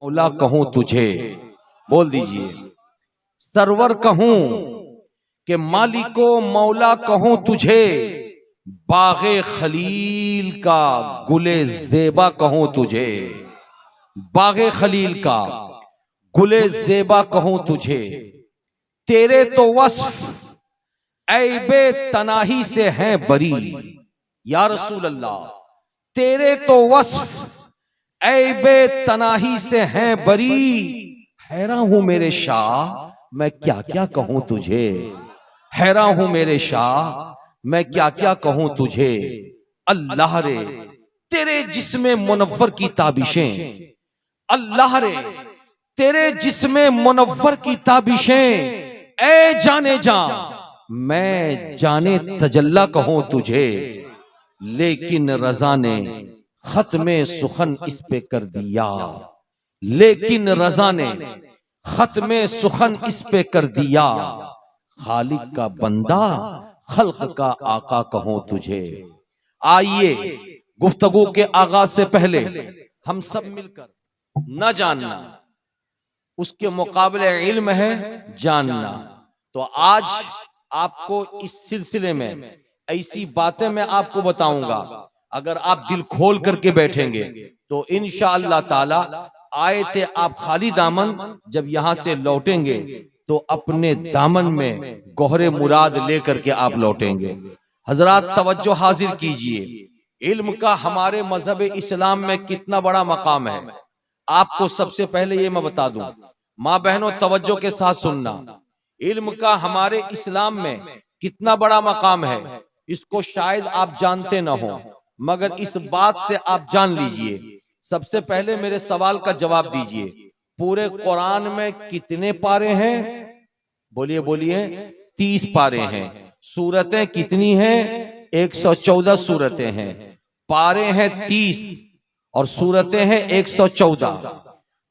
मौला कहूं तुझे, बोल दीजिए सरवर कहूं कि मालिको मौला कहूं तुझे, बागे खलील का गुले जेबा कहूं तुझे, बागे खलील का गुले जेबा कहूं तुझे। तेरे तो वस्फ ऐबे तनाही से हैं बरी, या रसूल अल्लाह तेरे तो वस्फ ऐबे तनाही से हैं बरी। हैरान हूं मेरे शाह मैं क्या क्या कहूं तुझे, हैरान हूं मेरे शाह मैं क्या क्या कहूं तुझे। अल्लाह रे तेरे जिस्मे मुनव्वर की ताबिशें, अल्लाह रे तेरे जिस्मे मुनव्वर की ताबिशें, ऐ जाने जा मैं जाने तजल्ला कहूं तुझे। लेकिन रजा ने खत्मे सुखन इस पे कर दिया, लेकिन रजा ने खत्मे सुखन इस पे कर दिया। खालिक का बंदा खल्क का आका कहूं तुझे। आइए गुफ्तगू के आगाज से पहले हम सब मिलकर न जानना उसके मुकाबले इल्म है जानना। तो आज आपको इस सिलसिले में ऐसी बातें मैं आपको बताऊंगा, अगर आप दिल खोल करके बैठेंगे तो इंशाअल्लाह ताला आए थे आप खाली दामन जब यहां से लौटेंगे तो अपने दामन में गोहरे मुराद लेकर के आप लौटेंगे। हजरात तवज्जो हाजिर कीजिए, इल्म का हमारे मजहब इस्लाम में कितना बड़ा मकाम है आपको सबसे पहले ये मैं बता दूं। माँ बहनों तवज्जो के साथ सुनना, इल्म का हमारे इस्लाम में कितना बड़ा मकाम है इसको शायद आप जानते ना हो, मगर इस बात से आप जान लीजिए। सबसे पहले मेरे सवाल का जवाब दीजिए, पूरे कुरान में कितने पारे हैं? बोलिए बोलिए 30 पारे हैं। सूरतें कितनी हैं? 114 सूरतें हैं। पारे हैं 30 और सूरतें हैं 114।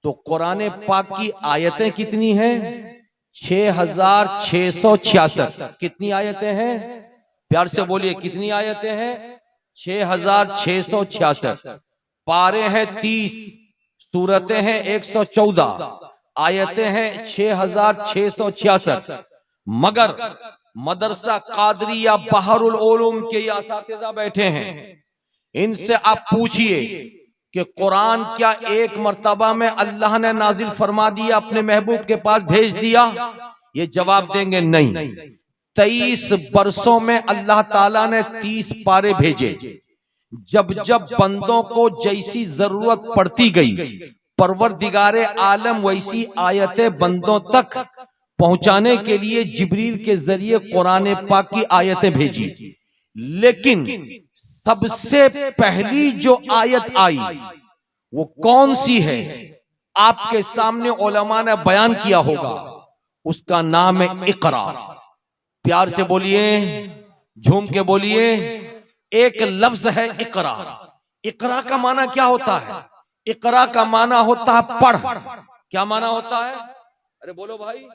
तो कुरान पाक की आयतें कितनी हैं? 6666। कितनी आयतें हैं? प्यार से बोलिए कितनी आयतें हैं? 6666। पारे हैं 30, सूरतें हैं 114, आयतें हैं 6666। मगर मदरसा कादरिया बहरुल उलूम के असातिज़ा बैठे हैं, इनसे आप पूछिए कि कुरान क्या एक मर्तबा में अल्लाह ने नाजिल फरमा दिया, अपने महबूब के पास भेज दिया? ये जवाब देंगे नहीं। 23 बरसों में अल्लाह ताला ने 30 पारे भेजे। जब जब बंदों को जैसी जरूरत पड़ती गई परवरदिगारे आलम वैसी आयतें बंदों तक पहुंचाने के लिए जिब्रील के जरिए कुरान पाक की आयतें भेजी। लेकिन सबसे पहली जो आयत आई वो कौन सी है? आपके सामने उलमा ने बयान किया होगा, उसका नाम है इकरा। प्यार से बोलिए, झूम के बोलिए, एक लफ्ज है इकरा। इकरा का माना क्या होता है? इकरा का माना होता है पढ़। क्या माना होता है? अरे बोलो भाई।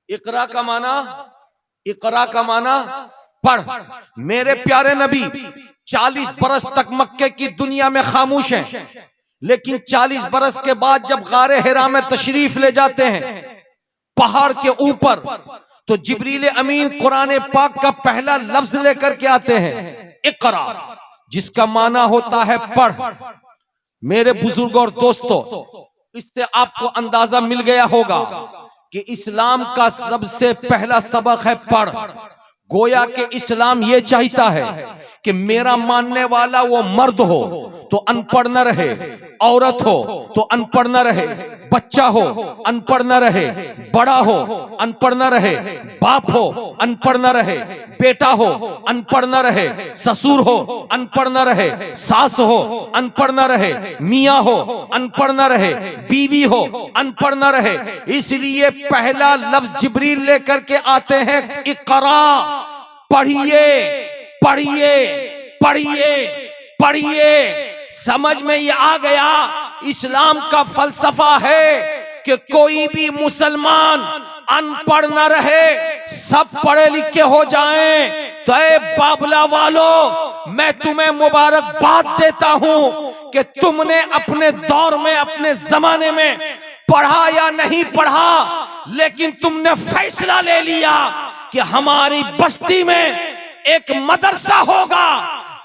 इकरा का माना, इकरा का माना पढ़। मेरे प्यारे नबी 40 बरस तक मक्के की दुनिया में खामोश हैं, लेकिन 40 बरस के बाद जब गारे हिरा में तशरीफ ले जाते हैं पहाड़ के ऊपर, तो जिब्रील अमीन कुरान पाक का पहला लफ्ज लेकर के आते हैं इकरा, जिसका माना होता है पढ़। मेरे बुजुर्ग और दोस्तों, इससे आपको अंदाजा मिल गया होगा कि इस्लाम का सबसे पहला सबक है पढ़। गोया के इस्लाम ये चाहता है कि मेरा मानने वाला वो मर्द हो तो अनपढ़ न रहे, औरत हो तो अनपढ़ न रहे, बच्चा हो अनपढ़ न रहे, बड़ा हो अनपढ़ न रहे, बाप हो अनपढ़ न रहे, बेटा हो अनपढ़ न रहे, ससुर हो अनपढ़ न रहे, सास हो अनपढ़ न रहे, मियाँ हो अनपढ़ न रहे, बीवी हो अनपढ़ न रहे। इसलिए पहला लफ्ज जिब्रील लेकर के आते हैं इकरा, पढ़िए पढ़िए पढ़िए पढ़िए। समझ में ये आ गया इस्लाम का फलसफा है कि कोई भी मुसलमान अनपढ़ न रहे, सब पढ़े लिखे हो जाएं, तो ए बाबला वालों, मैं तुम्हें मुबारकबाद देता हूं कि तुमने अपने दौर में, अपने जमाने में पढ़ा या नहीं पढ़ा, लेकिन तुमने फैसला ले लिया कि हमारी बस्ती में एक मदरसा होगा,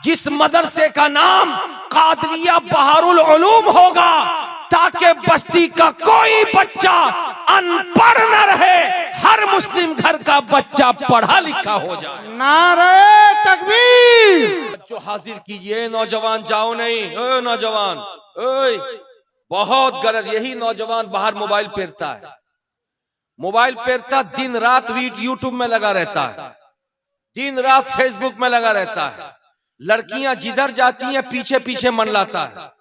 जिस मदरसे का नाम कादरिया बहारुल उलूम होगा, ताकि बस्ती का कोई बच्चा अनपढ़ न रहे, हर मुस्लिम घर का बच्चा पढ़ा लिखा हो जाए। नारे तकबीर। जो हाजिर कीजिए, नौजवान जाओ नहीं। ओ नौजवान, ओए बहुत गलत। यही नौजवान बाहर मोबाइल पेरता है, मोबाइल पेरता, दिन रात यूट्यूब में लगा रहता है, दिन रात फेसबुक में लगा रहता है। लड़कियां जिधर जाती हैं पीछे पीछे मन लाता है,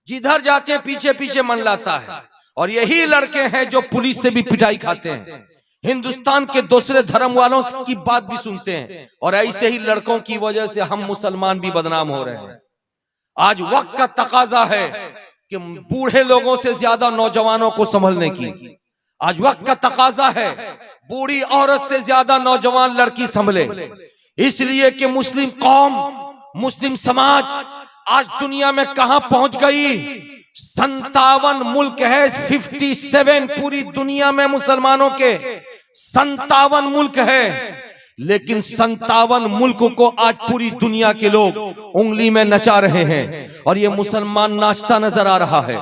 जिधर जाते हैं पीछे पीछे मन लाता है। और यही लड़के हैं जो पुलिस से भी पिटाई खाते हैं, हिंदुस्तान के दूसरे धर्म वालों की बात भी सुनते हैं, और ऐसे ही लड़कों की वजह से हम मुसलमान भी बदनाम हो रहे हैं। आज वक्त का तकाजा है कि बूढ़े लोगों से ज्यादा नौजवानों को संभलने की, आज वक्त का तकाजा है बूढ़ी औरत से ज्यादा नौजवान लड़की संभले, इसलिए कि मुस्लिम कौम, मुस्लिम समाज आज दुनिया में कहां पहुंच गई। 57 मुल्क है, 57 पूरी दुनिया में मुसलमानों के 57 मुल्क है, लेकिन 57 मुल्क को आज पूरी दुनिया के लोग उंगली में नचा रहे हैं। और ये मुसलमान नाचता नजर आ रहा है,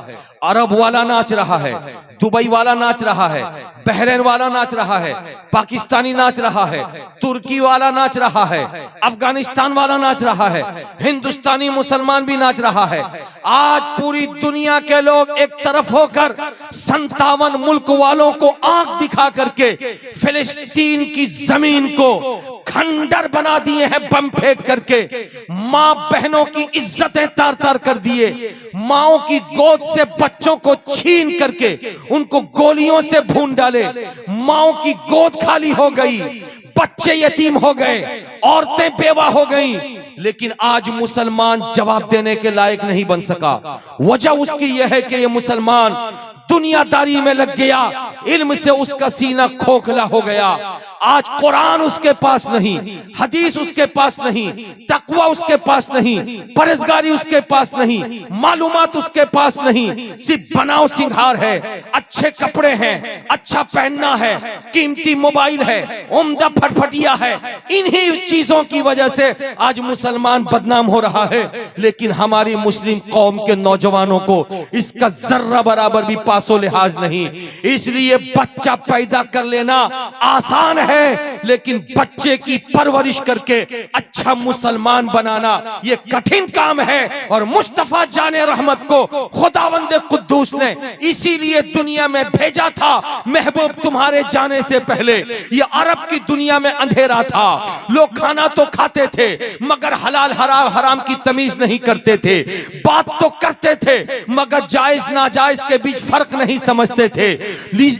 अरब वाला नाच रहा है, दुबई वाला नाच रहा है, बहरीन वाला नाच रहा है, पाकिस्तानी नाच रहा है, तुर्की वाला नाच रहा है, अफगानिस्तान वाला नाच रहा है, हिंदुस्तानी मुसलमान भी नाच रहा है। आज पूरी दुनिया के लोग एक तरफ होकर 57 मुल्क वालों को आंख दिखा करके फिलिस्तीन की जमीन को खंडर बना दिए हैं, बम फेंक करके मां बहनों की इज्जतें तार तार कर दिए, माओं की गोद से बच्चों को छीन करके उनको गोलियों से भून डाले, माओं की गोद खाली हो गई, बच्चे यतीम हो गए, औरतें बेवा हो गईं। लेकिन आज मुसलमान जवाब देने के लायक नहीं बन सका। वजह उसकी यह है कि ये मुसलमान दुनियादारी में लग गया, इल्म से उसका सीना खोखला हो गया। आज कुरान उसके पास नहीं, हदीस उसके पास नहीं, तकवा उसके पास नहीं, परहेजगारी उसके पास नहीं, मालूमात उसके पास नहीं, सिर्फ बनाओ सिंगार है, अच्छे कपड़े हैं, अच्छा पहनना है, कीमती मोबाइल है, उम्दा फटफटिया है। इन्हीं चीजों की वजह से आज मुसलमान बदनाम हो रहा है। लेकिन हमारी मुस्लिम कौम के नौजवानों को इसका जर्रा बराबर भी पासो लिहाज नहीं। इसलिए बच्चा पैदा कर लेना आसान है, लेकिन बच्चे की परवरिश करके अच्छा मुसलमान बनाना यह कठिन काम है। और मुस्तफा जाने रहमत को खुदावंद कुद्दूस ने इसीलिए दुनिया में भेजा था। महबूब तुम्हारे जाने से पहले यह अरब की दुनिया में अंधेरा था, लोग खाना तो खाते थे मगर हलाल हराम की तमीज नहीं करते थे, बात तो करते थे मगर जायज नाजायज के बीच फर्क नहीं समझते थे,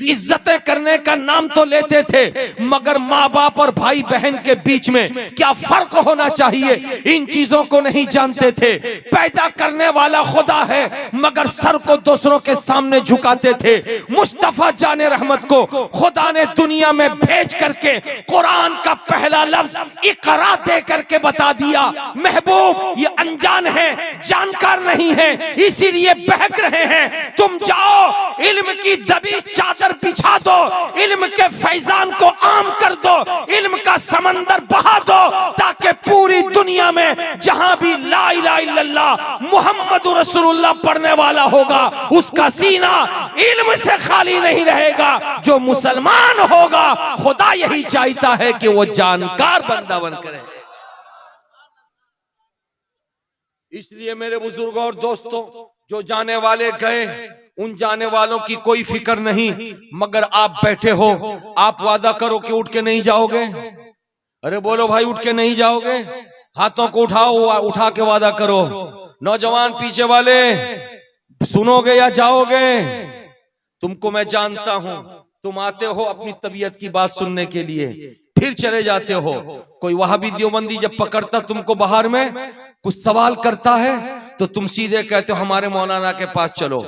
इज्जतें करने का नाम तो लेते थे मगर माँ बाप और भाई बहन के बीच में क्या फर्क होना चाहिए इन चीजों को नहीं जानते थे। पैदा करने वाला खुदा है मगर सर को दूसरों के सामने झुकाते थे। मुस्तफा जाने रहमत को खुदा ने दुनिया में भेज करके कुरान का पहला लफ्ज इकरा दे करके बता दिया। महबूब ये अनजान है, जानकार नहीं है, इसीलिए बहक रहे हैं। तुम जाओ इल्म की दबी चादर बिछा दो, इल्म के फैजान को आम कर दो, इल्म का समंदर बहा दो, ताकि पूरी दुनिया में जहां भी ला इलाहा इल्लल्लाह मुहम्मदुर रसूलुल्लाह पढ़ने वाला होगा उसका सीना इल्म से खाली नहीं रहेगा। जो मुसलमान होगा खुदा यही चाहता है कि वो जानकार बंदा बनकर रहे। इसलिए मेरे बुजुर्गों और दोस्तों, जो जाने वाले गए उन जाने वालों की कोई फिक्र नहीं, मगर आप बैठे हो, आप वादा करो कि उठ के नहीं जाओगे। अरे बोलो भाई, उठ के नहीं जाओगे? हाथों को उठाओ, उठा के वादा करो। नौजवान पीछे वाले, सुनोगे या जाओगे? तुमको मैं जानता हूं, तुम आते हो अपनी तबीयत की बात सुनने के लिए, फिर चले जाते हो। कोई वहाबी देवबंदी जब पकड़ता तुमको बाहर में, कुछ सवाल करता है तो तुम सीधे कहते हो हमारे मौलाना के पास चलो।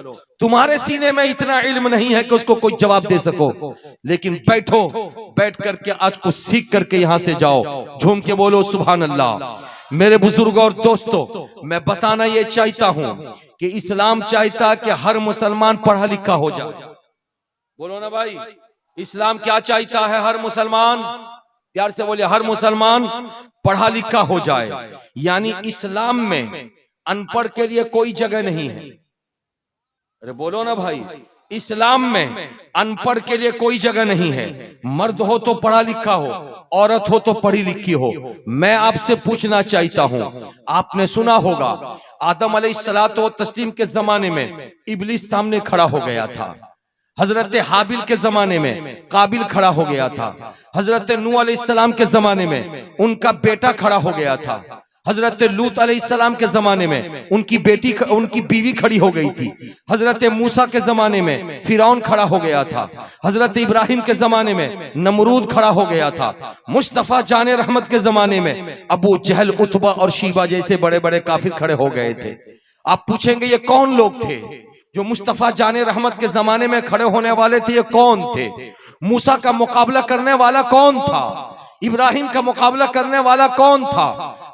तुम्हारे सीने में इतना इल्म नहीं है कि उसको कोई जवाब दे सको, लेकिन बैठो, बैठ करके आज कुछ सीख करके यहां से जाओ। झूम के बोलो सुभान अल्लाह। मेरे बुजुर्ग और दोस्तों, मैं बताना ये चाहता हूं कि इस्लाम चाहता कि हर मुसलमान पढ़ा लिखा हो जाए। बोलो ना भाई, इस्लाम क्या चाहता है? हर मुसलमान, प्यार से बोलिए, हर मुसलमान पढ़ा लिखा हो जाए। यानी इस्लाम में अनपढ़ के लिए कोई जगह नहीं है। अरे बोलो ना भाई, इस्लाम में अनपढ़ के लिए कोई जगह नहीं है। मर्द हो तो पढ़ा लिखा हो, औरत हो तो पढ़ी लिखी हो। मैं आपसे पूछना चाहता हूं, आपने सुना होगा आदम अलैहिस्सलातो व तस्लीम के जमाने में इब्लिस सामने खड़ा हो गया था। हजरत हाबिल के जमाने में काबिल खड़ा हो गया था। हजरत नूह अलैहिस्सलाम के जमाने में उनका बेटा खड़ा हो गया था। हजरत लूत अलैहिस्सलाम के जमाने में उनकी बीवी खड़ी हो गई थी। हजरत मूसा के जमाने में फिरौन खड़ा हो गया था। हजरत इब्राहिम के जमाने में नमरूद खड़ा हो गया था। मुस्तफा जाने रहमत के जमाने में अबू जहल, उतबा और शीबा जैसे बड़े बड़े काफिर खड़े हो गए थे। आप पूछेंगे ये कौन लोग थे जो मुस्तफा जाने रहमत के जमाने में खड़े होने वाले थे? ये कौन थे? मूसा का मुकाबला करने वाला कौन था? इब्राहिम का मुकाबला करने वाला कौन था?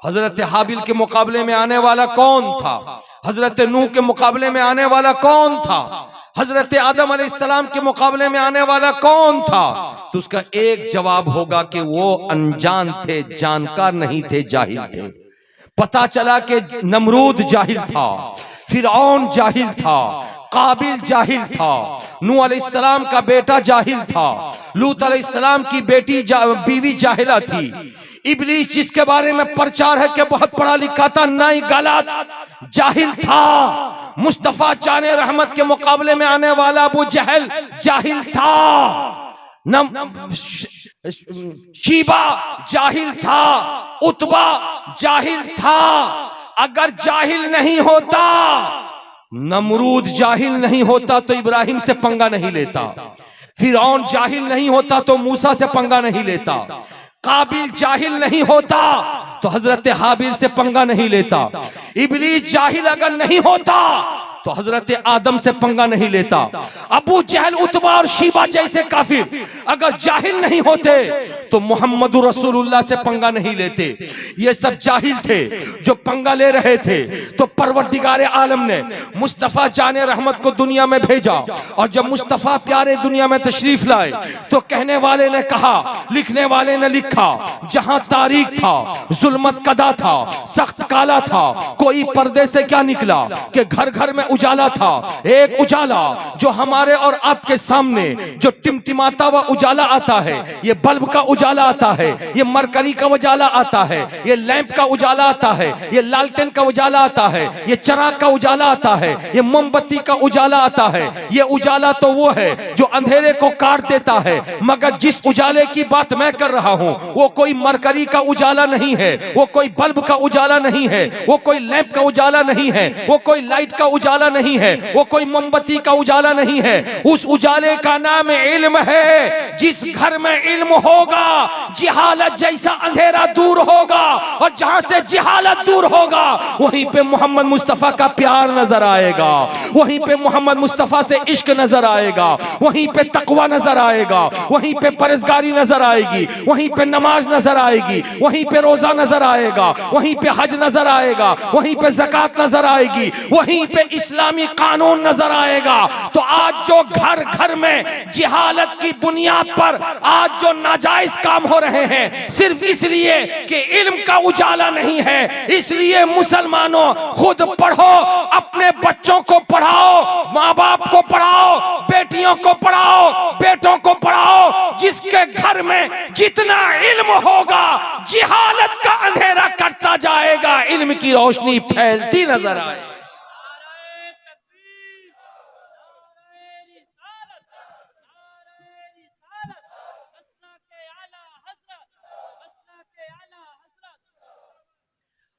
हजरत हाबिल के मुकाबले में आने वाला कौन था? हजरत नूह के मुकाबले में आने वाला कौन था? हजरत आदम अलैहिस्सलाम के मुकाबले में आने वाला कौन था? तो उसका एक जवाब होगा कि वो अनजान थे, जानकार नहीं थे, जाहिल थे। पता चला कि नमरूद जाहिल था, फिरौन जाहिल था, काबिल जाहिल था, नूह अलैहिस्सलाम का बेटा जाहिल था, लूत अलैहिस्सलाम की बीवी जाहिला थी। इब्लीस जिसके बारे में प्रचार है कि बहुत पढ़ा लिखा था, नहीं, गलत, जाहिल था। मुस्तफा जाने रहमत के मुकाबले में आने वाला अबू जहल जाहिल था। शीबा जाहिल था, उतबा जाहिल था। अगर जाहिल नहीं होता, नमरूद जाहिल नहीं होता तो इब्राहिम से पंगा नहीं लेता। फिरौन जाहिल नहीं होता तो मूसा से पंगा नहीं लेता। काबिल जाहिल नहीं होता तो हजरत हाबिल से पंगा नहीं लेता। इब्लीस जाहिल अगर नहीं होता तो हजरत आदम से पंगा नहीं लेता। अबू जहल, उतबा और शीबा जैसे काफिर अगर जाहिल नहीं होते तो मोहम्मद रसूलुल्लाह से पंगा नहीं लेते। ये सब जाहिल थे जो पंगा ले रहे थे। तो परवरदिगार आलम ने मुस्तफा जाने रहमत को दुनिया में भेजा, और जब मुस्तफा प्यारे दुनिया में तशरीफ लाए तो कहने वाले ने कहा, लिखने वाले ने लिखा, जहां तारीख था, जुल्मत कदा था, सख्त काला था, कोई पर्दे से क्या निकला कि घर घर में उजाला था। एक उजाला जो हमारे और आपके सामने जो टिमटिमाता हुआ उजाला आता है, ये बल्ब का उजाला आता है, ये मरकरी का उजाला आता है, ये लैंप का उजाला आता है, ये लालटेन का उजाला आता है, ये चराग का उजाला आता है, ये मोमबत्ती का उजाला आता है। ये उजाला तो वो है जो अंधेरे को काट देता है, मगर जिस उजाले की बात मैं कर रहा हूं वो कोई मरकरी का उजाला नहीं है, वो कोई बल्ब का उजाला नहीं है, वो कोई लैंप का उजाला नहीं है, वो कोई लाइट का उजाला नहीं है, वो कोई मोमबत्ती का उजाला नहीं है। उस उजाले का नाम इल्म है। जिस घर में इल्म होगा, जिहालत जैसा अंधेरा दूर होगा, और जहां से जिहालत दूर होगा वहीं पे मोहम्मद मुस्तफा का प्यार नजर आएगा, वहीं पे मोहम्मद मुस्तफा से इश्क नजर आएगा, वहीं पे तकवा नजर आएगा, वहीं पे परहेजगारी नजर आएगी, वहीं पे नमाज नजर आएगी, वहीं पे रोजा नजर आएगा, वहीं पे हज नजर आएगा, वहीं पे ज़कात नजर आएगी, वहीं पे इस्लामी कानून नजर आएगा। तो आज जो घर घर में जिहालत की बुनियाद पर आज जो नाजायज काम हो रहे हैं, सिर्फ इसलिए कि इल्म का उजाला नहीं है। इसलिए मुसलमानों, खुद पढ़ो, अपने बच्चों को पढ़ाओ, माँ बाप को पढ़ाओ, बेटियों को पढ़ाओ, बेटों को पढ़ाओ। जिसके घर में जितना इल्म होगा, जिहालत का अंधेरा कटता जाएगा, इल्म की रोशनी फैलती नजर आए।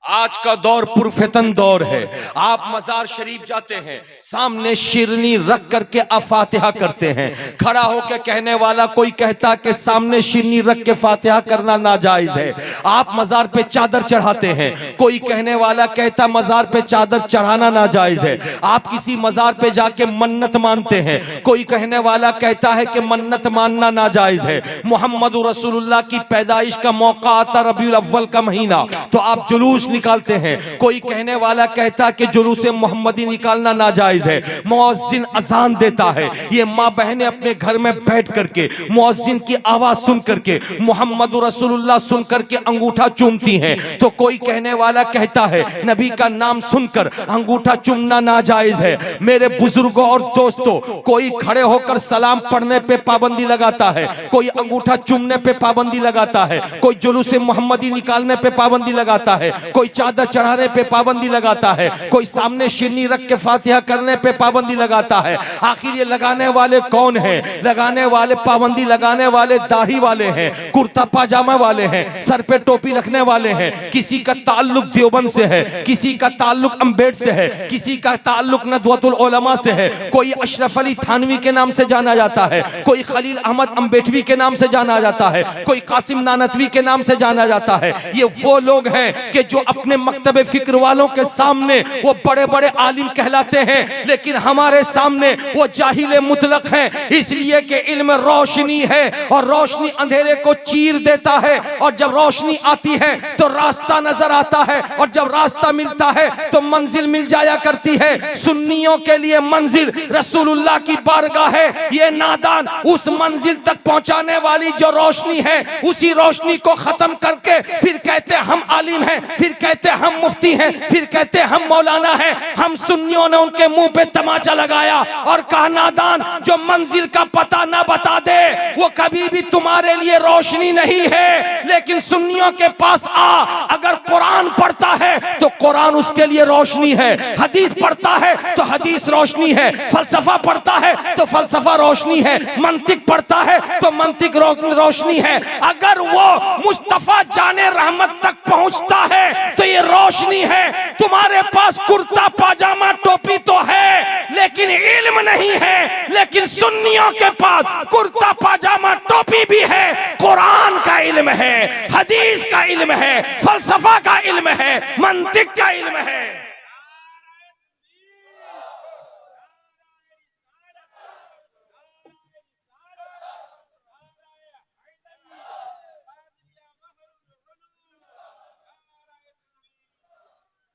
आज का दौर पुरफितन दौर है। आप मजार शरीफ जाते हैं, सामने शिरनी रख करके आप फातिहा करते हैं। खड़ा होकर कहने वाला कोई कहता कि सामने शिरनी रख के फातिहा करना नाजायज है। आप मजार पे चादर चढ़ाते हैं, कोई कहने वाला कहता मजार पे चादर चढ़ाना नाजायज है। आप किसी मजार पे जाके मन्नत मानते हैं, कोई कहने वाला कहता है कि मन्नत मानना नाजायज है। मोहम्मद रसूलुल्लाह की पैदाइश का मौका आता रबीउल अव्वल का महीना, तो आप जुलूस निकालते हैं। कोई कहने वाला कहता कि जुलूस मोहम्मदी निकालना नाजायज है। मुअज्जिन अजान देता है, ये माँ बहनें अपने घर में बैठ करके मुअज्जिन की आवाज सुन करके मोहम्मद रसूलुल्लाह सुन करके अंगूठा चूमती हैं। तो कोई कहने वाला कहता है नबी का नाम सुनकर अंगूठा चूमना नाजायज है। मेरे बुजुर्गों और दोस्तों, कोई खड़े होकर सलाम पढ़ने पे पाबंदी लगाता है, कोई अंगूठा चूमने पे पाबंदी लगाता है, कोई जुलूस मोहम्मदी निकालने पे पाबंदी लगाता है, कोई चादर चढ़ाने पे पाबंदी लगाता है, कोई सामने शिरनी रख के फातिहा करने पे पाबंदी लगाता है। आखिर ये लगाने वाले कौन हैं? लगाने वाले, पाबंदी लगाने वाले दाढ़ी वाले हैं, कुर्ता पाजामा वाले हैं, सर पे टोपी रखने वाले हैं। किसी का ताल्लुक देवबंद से है, किसी का ताल्लुक अम्बेड से है, किसी का ताल्लुक नदवतुल उलमा से है। कोई अशरफ अली थानवी के नाम से जाना जाता है, कोई खलील अहमद अम्बेडवी के नाम से जाना जाता है, कोई कासिम नानतवी के नाम से जाना जाता है। ये वो लोग हैं कि जो अपने मकतबे फिक्र वालों के सामने वो बड़े बड़े आलिम कहलाते हैं, लेकिन हमारे सामने वो जाहिल मुतलक हैं। इसलिए कि इल्म रोशनी है और रोशनी अंधेरे को चीर देता है, और जब रोशनी आती है तो रास्ता नजर आता है, और जब रास्ता मिलता है तो मंजिल मिल जाया करती है। सुन्नियों के लिए मंजिल रसूलुल्लाह की बारगाह है। ये नादान उस मंजिल तक पहुंचाने वाली जो रोशनी है, उसी रोशनी को खत्म करके फिर कहते हम आलिम हैं, फिर कहते हम मुफ्ती हैं, फिर कहते हम मौलाना हैं। हम सुन्नियों ने उनके मुंह पे तमाचा लगाया और कहा नादान जो मंजिल का पता ना बता दे वो कभी भी तुम्हारे लिए रोशनी नहीं है। लेकिन सुन्नियों के पास आ, अगर कुरान पढ़ता है तो कुरान उसके लिए रोशनी है, हदीस पढ़ता है तो हदीस रोशनी है, फलसफा पढ़ता है तो फलसफा रोशनी है, मंतिक पढ़ता है तो मंतिक रोशनी है। अगर वो मुस्तफा जाने रहमत तक पहुंचता है तो ये रोशनी है। तुम्हारे पास कुर्ता पाजामा टोपी तो है लेकिन इल्म नहीं है। लेकिन सुन्नियों के पास कुर्ता पाजामा टोपी भी है, कुरान का इल्म है, हदीस का इल्म है, फलसफा का इल्म है, मंतिक का इल्म है।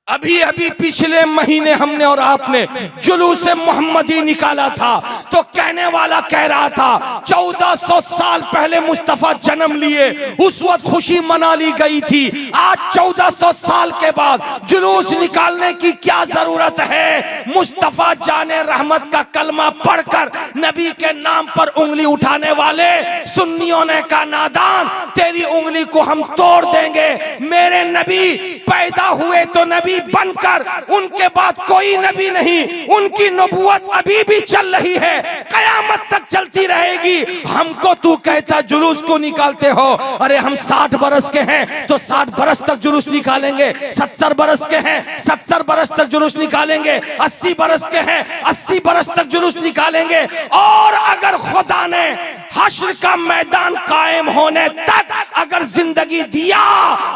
अभी अभी पिछले महीने हमने और आपने जुलूस मोहम्मदी निकाला था, तो कहने वाला कह रहा था 1400 साल पहले मुस्तफा जन्म लिए, उस वक्त खुशी मना ली गई थी। आज 1400 साल के बाद जुलूस निकालने की क्या जरूरत है? मुस्तफा जाने रहमत का कलमा पढ़कर नबी के नाम पर उंगली उठाने वाले सुन्नियों ने कहा नादान तेरी उंगली को हम तोड़ देंगे। मेरे नबी पैदा हुए तो नबी बनकर, उनके बाद कोई नबी नहीं, उनकी नबूवत अभी भी चल रही है, कयामत तक चलती रहेगी। हमको तू कहता जुलूस को निकालते हो? अरे हम 60 बरस के हैं तो 60 बरस तक जुलूस निकालेंगे, 70 बरस के हैं 70 बरस तक जुलूस निकालेंगे, 80 बरस के हैं 80 बरस तक जुलूस निकालेंगे। और अगर खुदा ने हश्र का मैदान कायम होने तक अगर जिंदगी दिया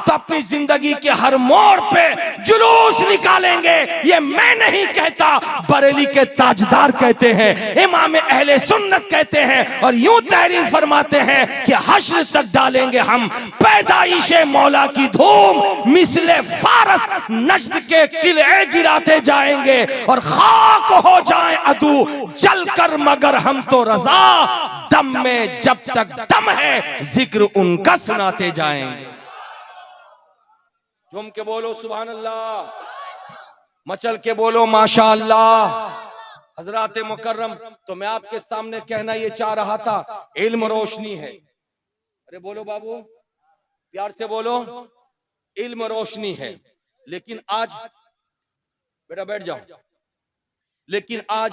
तो अपनी जिंदगी के हर मोड़ पे जुलूस निकालेंगे। ये मैं नहीं कहता, बरेली के ताजदार कहते हैं, इमाम अहले सुन्नत कहते हैं, और यूं तहरीर फरमाते हैं कि हश्र तक डालेंगे हम पैदाइशे मौला की धूम, मिसले फारस नज्द के किले गिराते जाएंगे, और खाक हो जाए अदू जलकर मगर हम तो रजा, दम में जब तक दम है जिक्र उनका सुनाते जाएंगे। झूम के बोलो सुभान अल्लाह, मचल के बोलो माशा अल्लाह। हजरात मुकर्रम, तो मैं आपके सामने कहना ये चाह रहा था, इल्म रोशनी है। अरे बोलो बाबू, प्यार से बोलो, इल्म रोशनी है। लेकिन आज बेटा बैठ जाओ, लेकिन आज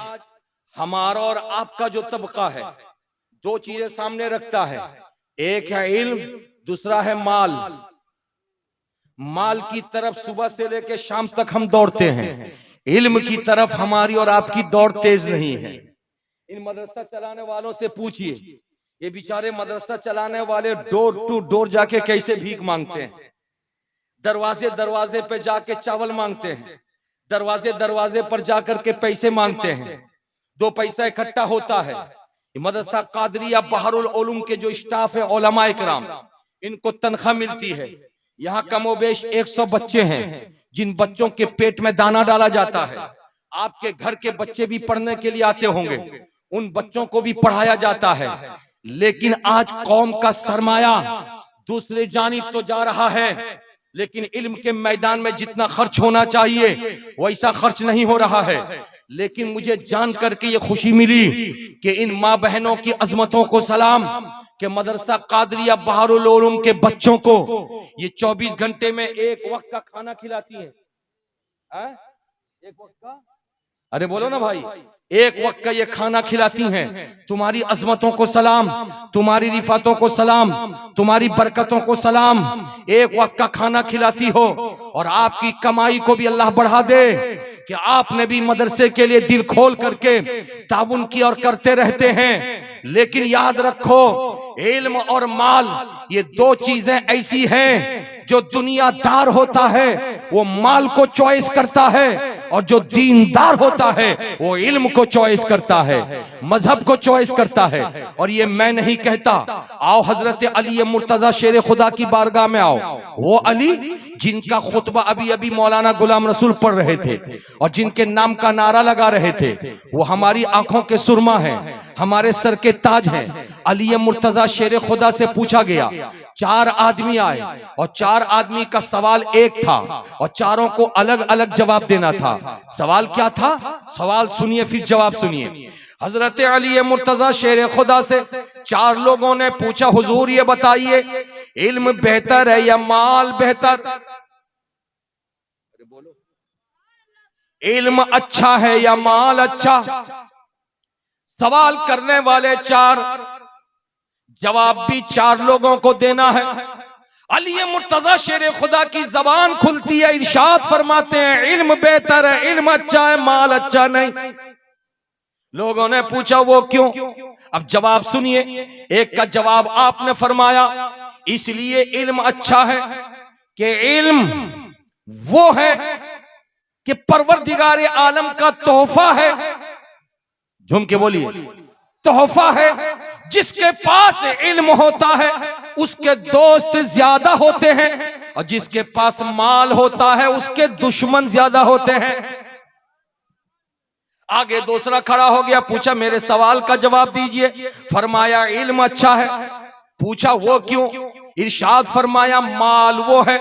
हमारा और आपका जो तबका है दो चीजें सामने रखता है, एक है इल्म, दूसरा है माल। माल की तरफ सुबह से लेकर शाम तक हम दौड़ते हैं, इल्म की तरफ हमारी और आपकी दौड़ तेज नहीं है। इन मदरसा चलाने वालों से पूछिए, ये बेचारे मदरसा चलाने वाले डोर टू डोर जाके कैसे भीख मांगते हैं, दरवाजे दरवाजे पे जाके चावल मांगते हैं, दरवाजे दरवाजे पर जाकर के पैसे मांगते हैं, 2 पैसा इकट्ठा होता है। मदरसा कादरिया बहरुल उलूम के जो स्टाफ है, उलमा इकराम, इनको तनख्वाह मिलती है। यहाँ कमोबेश 100 बच्चे हैं जिन बच्चों के पेट में दाना डाला जाता है। आपके घर के बच्चे भी पढ़ने के लिए आते होंगे, उन बच्चों को भी पढ़ाया जाता है। लेकिन आज कौम का सरमाया दूसरे जानिब तो जा रहा है, लेकिन इल्म के मैदान में जितना खर्च होना चाहिए वैसा खर्च नहीं हो रहा है। लेकिन मुझे जान करके ये खुशी मिली कि इन माँ बहनों की अजमतों को सलाम कि मदरसा कादरिया बहरुल उलूम के बच्चों को ये 24 घंटे में एक वक्त का खाना खिलाती है। एक वक्त का, अरे बोलो ना भाई, एक वक्त का ये खाना खिलाती हैं। तुम्हारी अजमतों को सलाम, तुम्हारी रिफातों को सलाम, तुम्हारी बरकतों को सलाम। एक वक्त का खाना खिलाती हो और आपकी कमाई को भी अल्लाह बढ़ा दे कि आपने भी मदरसे के लिए दिल खोल करके ताउन की और करते रहते हैं। लेकिन याद रखो, इल्म और माल ये 2 चीजें ऐसी हैं जो दुनियादार होता है वो माल को चॉइस करता है, और जो दीनदार होता है वो इल्म को चॉइस करता है, मजहब को चॉइस करता है। और ये मैं नहीं कहता, आओ हजरत अली मुर्तजा शेर खुदा की बारगाह में आओ। वो अली जिनका खुतबा अभी अभी मौलाना गुलाम रसूल पढ़ रहे थे और जिनके नाम का नारा लगा रहे थे, वो हमारी आंखों के सुरमा हैं, हमारे सर के ताज हैं। अली मुर्तजा शेर खुदा से पूछा गया, 4 आदमी आए और 4 आदमी का सवाल एक था और चारों को अलग अलग जवाब देना था। सवाल क्या था? सवाल सुनिए फिर जवाब सुनिए। हजरत अली मुर्तजा शेर खुदा से 4 लोगों ने पूछा, हुजूर ये बताइए, इल्म बेहतर है या माल बेहतर? बोलो, इल्म अच्छा है या माल अच्छा? सवाल करने वाले 4, जवाब भी 4 लोगों को देना है। अली मुर्तजा शेर खुदा की जबान खुलती है, इरशाद फरमाते हैं, इल्म बेहतर है, इल्म अच्छा है, माल अच्छा नहीं। लोगों ने पूछा वो क्यों? अब जवाब सुनिए। एक का जवाब आपने फरमाया, इसलिए इल्म अच्छा है कि इल्म वो है कि परवरदिगार आलम का तोहफा है। झूम के बोलिए, तोहफा है। जिसके पास इल्म होता है उसके दोस्त ज्यादा होते हैं, और जिसके पास माल होता है उसके दुश्मन ज्यादा होते हैं। आगे दूसरा खड़ा हो गया, पूछा मेरे सवाल का जवाब दीजिए। फरमाया इल्म अच्छा है। पूछा वो क्यों? इरशाद फरमाया, माल वो है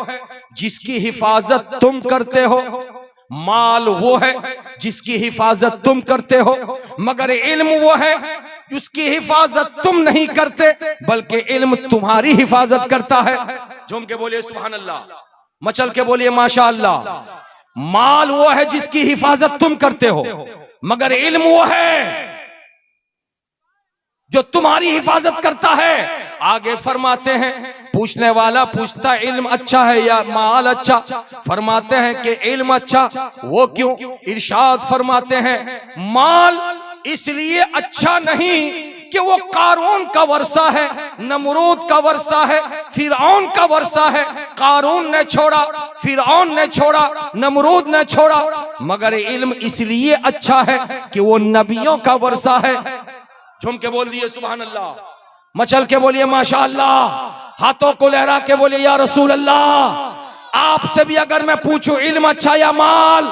जिसकी हिफाजत तुम करते हो, माल वो है जिसकी हिफाजत तुम करते हो, मगर इल्म वो है उसकी हिफाजत तुम नहीं करते, बल्कि इल्म तुम्हारी हिफाजत करता है। झूम के बोलिए सुभान अल्लाह, मचल के बोलिए माशा अल्लाह। माल वो है जिसकी हिफाजत तुम करते हो, मगर इल्म वो है जो तुम्हारी हिफाजत करता है। आगे फरमाते हैं, पूछने वाला पूछता इल्म अच्छा है या माल अच्छा? फरमाते हैं कि इल्म अच्छा। वो क्यों? इरशाद फरमाते हैं, माल इसलिए अच्छा नहीं कि वो कारून का वर्षा है, नमरूद का वर्षा है, फिरौन का वर्षा है। कारून ने छोड़ा, फिरौन ने छोड़ा, नमरूद ने छोड़ा, मगर इल्म इसलिए अच्छा है कि वो नबियों का वर्षा है। झूम के बोल दिए सुभान अल्लाह, मचल के बोलिए माशा अल्लाह, हाथों को लहरा के बोलिए या रसूल अल्लाह। आपसे भी अगर मैं पूछूं इल्म अच्छा या माल,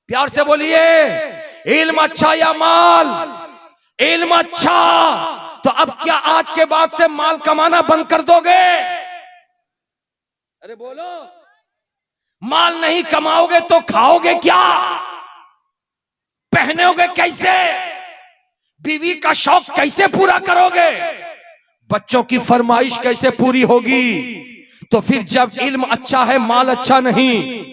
प्यार से बोलिए इल्म अच्छा या माल? इल्म अच्छा। तो अब क्या आज के बाद से माल कमाना बंद कर दोगे? अरे बोलो, माल नहीं कमाओगे तो खाओगे क्या? पहनोगे कैसे? बीवी का शौक कैसे पूरा करोगे? बच्चों की फरमाइश कैसे पूरी होगी? तो फिर जब इल्म अच्छा है माल अच्छा नहीं,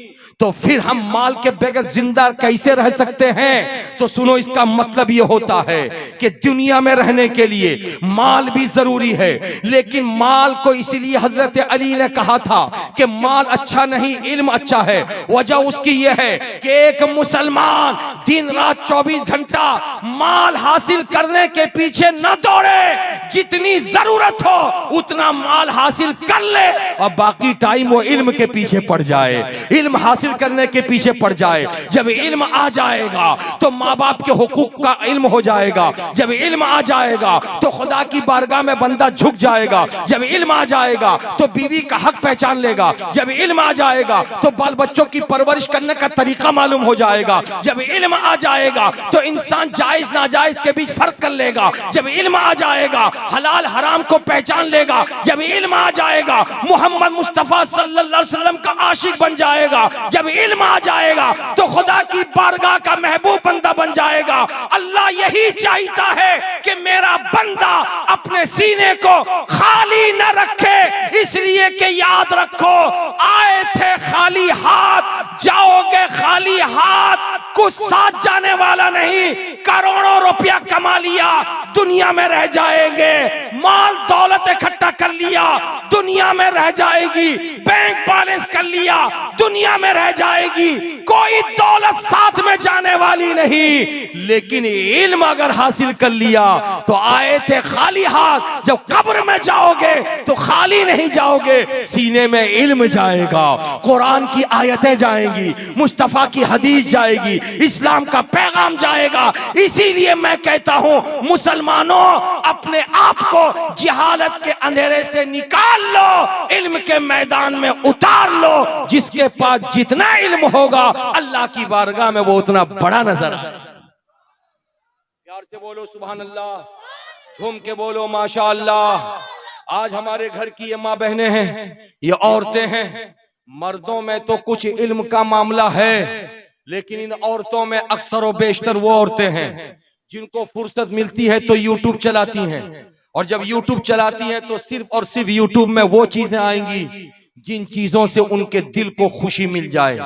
तो फिर हम माल के बगैर जिंदा कैसे रह सकते हैं? तो सुनो, इसका मतलब ये होता है कि दुनिया में रहने के लिए माल भी जरूरी है, लेकिन माल को इसलिए हजरत अली ने कहा था कि माल अच्छा नहीं, इल्म अच्छा है। वजह उसकी यह है कि एक मुसलमान दिन रात 24 घंटा माल हासिल करने के पीछे न दौड़े, जितनी जरूरत हो उतना माल हासिल कर ले और बाकी टाइम वो इल्म के पीछे पड़ जाए, इल्म हासिल करने के पीछे पड़ जाए। जब इल्म आ जाएगा तो माँ बाप के हुकूक का इल्म हो जाएगा। जब इल्म आ जाएगा तो खुदा की बारगाह में बंदा झुक जाएगा। जब इल्म आ जाएगा तो बीवी का हक पहचान लेगा। जब इल्म आ जाएगा तो बाल बच्चों की परवरिश करने का तरीका मालूम हो जाएगा। जब इल्म आ जाएगा तो इंसान जायज नाजायज के बीच फर्क कर लेगा। जब इल्म आ जाएगा हलाल हराम को पहचान लेगा। जब इल्म आ जाएगा मोहम्मद मुस्तफा सल्लल्लाहु अलैहि वसल्लम का आशिक बन जाएगा। जब इल्म आ जाएगा तो खुदा की बारगाह का महबूब बंदा बन जाएगा। अल्लाह यही चाहता है कि मेरा बंदा अपने सीने को खाली न रखे, इसलिए कि याद रखो, आए थे खाली हाथ, जाओगे खाली हाथ। कुछ साथ जाने वाला नहीं, करोड़ों रुपया कमा लिया, दुनिया में रह जाएंगे। माल दौलत इकट्ठा कर लिया, दुनिया में रह जाएगी। बैंक बैलेंस कर लिया, दुनिया में रह जाएगी। कोई दौलत साथ में जाने वाली नहीं, लेकिन इल्म अगर हासिल कर लिया तो आए थे खाली हाथ। जब कब्र में जाओगे तो खाली नहीं जाओगे, सीने में इल्म जाएगा, कुरान की आयतें जाएंगी, मुस्तफा की हदीस जाएगी, इस्लाम का पैगाम जाएगा। इसीलिए मैं कहता हूं मुसलमानों, अपने आप को जिहालत के अंधेरे से निकाल लो, इल्म के मैदान में उतार लो। जिसके पास जितना इल्म होगा अल्लाह की बारगाह में वो उतना बड़ा नजर आए। प्यार से बोलो सुभान अल्लाह, झूम के बोलो माशा अल्लाह। आज हमारे घर की ये माँ बहनें हैं, ये औरतें हैं। मर्दों में तो कुछ इल्म का मामला है, लेकिन इन औरतों में अक्सर और बेशतर वो औरतें हैं जिनको फुर्सत मिलती है तो यूट्यूब चलाती हैं, और जब यूट्यूब चलाती हैं तो सिर्फ और सिर्फ यूट्यूब में वो चीजें आएंगी जिन चीजों से उनके दिल को खुशी मिल जाए।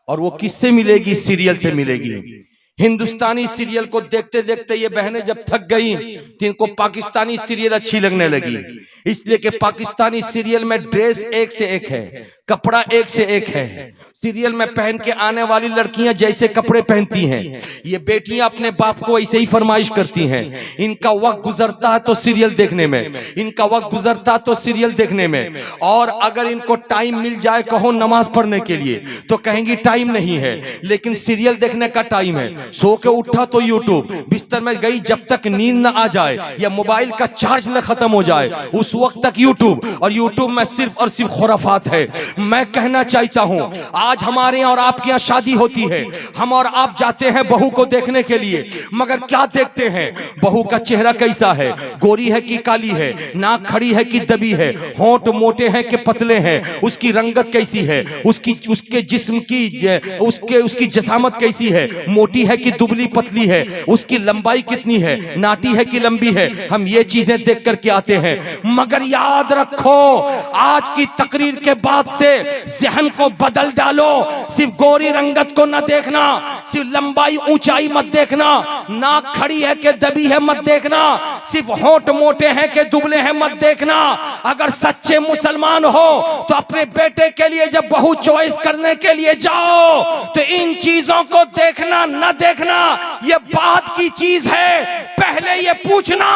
और वो किससे मिलेगी? सीरियल से मिलेगी। हिंदुस्तानी सीरियल को देखते देखते ये बहनें जब थक गई तो इनको पाकिस्तानी सीरियल अच्छी लगने लगी, इसलिए कि पाकिस्तानी सीरियल में ड्रेस एक से एक है, कपड़ा एक से एक है। सीरियल में पहन के आने वाली लड़कियां जैसे कपड़े पहनती हैं, ये बेटियां अपने बाप को ऐसे ही फरमाइश करती हैं। इनका वक्त गुजरता है तो सीरियल देखने में, इनका वक्त गुजरता तो सीरियल देखने में। और अगर इनको टाइम मिल जाए कहो नमाज पढ़ने के लिए तो कहेंगी टाइम नहीं है, लेकिन सीरियल देखने का टाइम है। सो के उठा तो यूट्यूब, बिस्तर में गई जब तक नींद न आ जाए या मोबाइल का चार्ज न खत्म हो जाए उस वक्त तक यूट्यूब, और यूट्यूब में सिर्फ और सिर्फ खुराफात है। मैं कहना चाहता हूं, आज हमारे यहाँ और आपके यहाँ शादी होती है, हम और आप जाते हैं बहू को देखने के लिए, मगर क्या देखते हैं? बहू का चेहरा कैसा है, गोरी है कि काली है, नाक खड़ी है कि दबी है, होंठ मोटे हैं कि पतले हैं, उसकी रंगत कैसी है, उसके जिस्म की उसकी जसामत कैसी है, मोटी है कि दुबली पतली है, उसकी लंबाई कितनी है, नाटी है कि लंबी है। हम ये चीजें देख करके आते हैं, मगर याद रखो आज की तकरीर के बाद से ज़हन को बदल डालो। सिर्फ गोरी रंगत को न देखना, सिर्फ लंबाई ऊंचाई मत देखना, नाक खड़ी है कि दबी है मत देखना, सिर्फ होंठ मोटे हैं कि दुबले हैं मत देखना। अगर सच्चे मुसलमान हो तो अपने बेटे के लिए जब बहू चॉइस करने के लिए जाओ तो इन चीजों को देखना न देखना ये बात की चीज है। पहले ये पूछना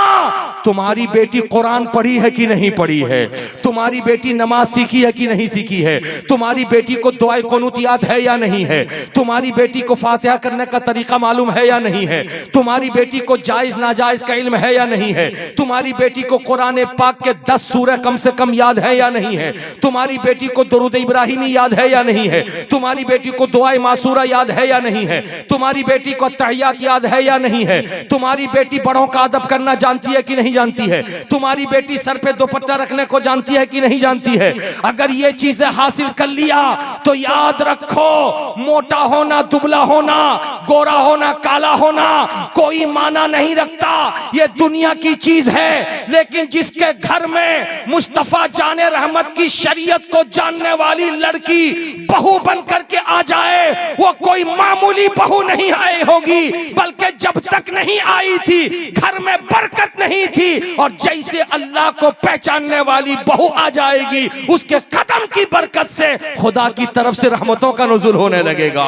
तुम्हारी बेटी कुरान पढ़ी है कि नहीं पढ़ी है, तुम्हारी बेटी नमाज सीखी है कि नहीं सीखी है, तुम्हारी बेटी को दुआए कुनूत याद है या नहीं है, तुम्हारी बेटी को फातिहा करने का तरीका मालूम है या नहीं है, तुम्हारी बेटी को जायज नाजायज का इल्म है या नहीं है, तुम्हारी बेटी को कुरान पाक के 10 सूरह कम से कम याद है या नहीं है, तुम्हारी बेटी को दुरूद इब्राहिमी याद है या नहीं है, तुम्हारी बेटी को दुआए मासूरा याद है या नहीं है, तुम्हारी बेटी को तहियात याद है या नहीं है, तुम्हारी बेटी बड़ों का अदब करना जानती है कि नहीं जानती है, तुम्हारी बेटी सर पे दुपट्टा रखने को जानती है कि नहीं जानती है? अगर ये चीजें हासिल कर लिया तो याद रखो, मोटा होना, दुबला होना, गोरा होना, काला होना कोई माना नहीं रखता। ये दुनिया की चीज है, लेकिन जिसके घर में मुस्तफा जाने रहमत की शरीयत को जानने वाली लड़की बहू बन करके आ जाए, वो कोई मामूली बहू नहीं आई होगी, बल्कि जब तक नहीं आई थी घर में बरकत नहीं थी। और जैसे अल्लाह को पहचानने वाली बहू आ जाएगी, उसके कदम की बरकत से खुदा की तरफ से रहमतों का नुज़ुल होने लगेगा,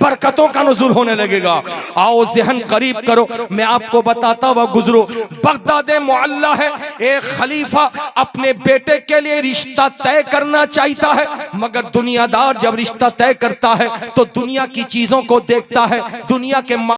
बरकतों का नुज़ुल होने लगेगा। आओ ज़हन करीब करो, मैं आपको बताता हुआ गुजरो। बगदाद मुअल्ला है, एक खलीफा अपने बेटे के लिए रिश्ता तय करना चाहता है, मगर दुनियादार जब रिश्ता तय करता है तो दुनिया की चीजों को देखता है, दुनिया के